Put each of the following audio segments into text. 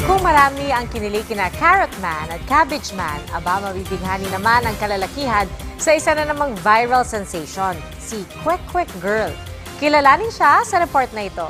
Kung marami ang kinilig kina Carrot Man at Cabbage Man, aba mabibighani naman ang kalalakihan sa isa na namang viral sensation, si Kwek Kwek Girl. Kilalanin siya sa report na ito.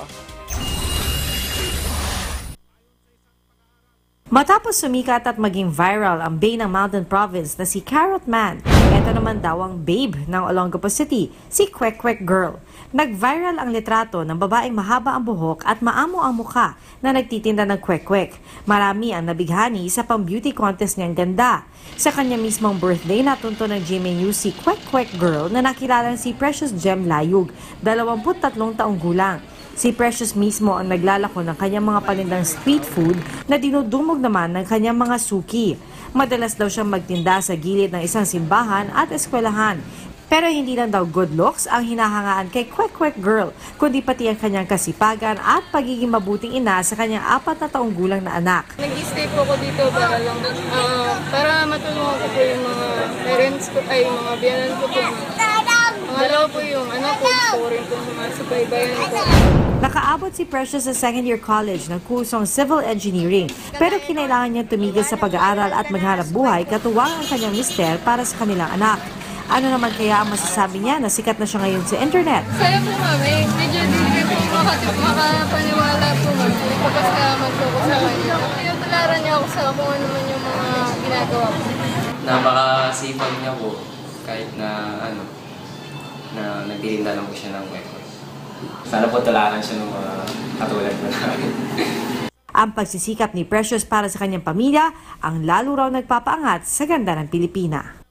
Matapos sumikat at maging viral ang bae ng Mountain Province na si Carrot Man, ito naman daw ang babe ng Olongapo City, si Kwek Kwek Girl. Nag-viral ang litrato ng babaeng mahaba ang buhok at maamo ang mukha na nagtitinda ng kwek-kwek. Marami ang nabighani sa pang-beauty contest niyang ganda. Sa kanya mismong birthday, natunto ng GMA News si Kwek Kwek Girl na nakilala si Precious Gem Layug, 23 taong gulang. Si Precious mismo ang naglalako ng kanyang mga panindang street food na dinudumog naman ng kanyang mga suki. Madalas daw siyang magtinda sa gilid ng isang simbahan at eskwelahan. Pero hindi lang daw good looks ang hinahangaan kay Kwek Kwek Girl, kundi pati ang kanyang kasipagan at pagiging mabuting ina sa kanyang 4 na taong gulang na anak. Nag-stay po ako dito para matulungan ko po yung mga parents ko, ay mga biyanan ko po. Pangalawa po yung anak ko, gusto ko rin po mga subaybayan ko. Nakaabot si Precious sa second-year college ng kursong Civil Engineering, pero kinailangan niya tumigil sa pag-aaral at maghanap buhay katuwang ang kanyang mister para sa kanilang anak. Ano naman kaya ang masasabi niya na sikat na siya ngayon sa internet? Saya po mami, medyo hindi po makapaniwala po mami. Pagkasalamat po ko sa kanya. Tinutularan niya ako sa kung ano man yung mga ginagawa ko. Napakasipag niya po kahit na na nagtitinda lang po siya ng kwek-kwek. Sana po tularan siya ng mga katulad ko namin. Ang pagsisikap ni Precious para sa kanyang pamilya ang lalo raw nagpapaangat sa ganda ng Pilipina.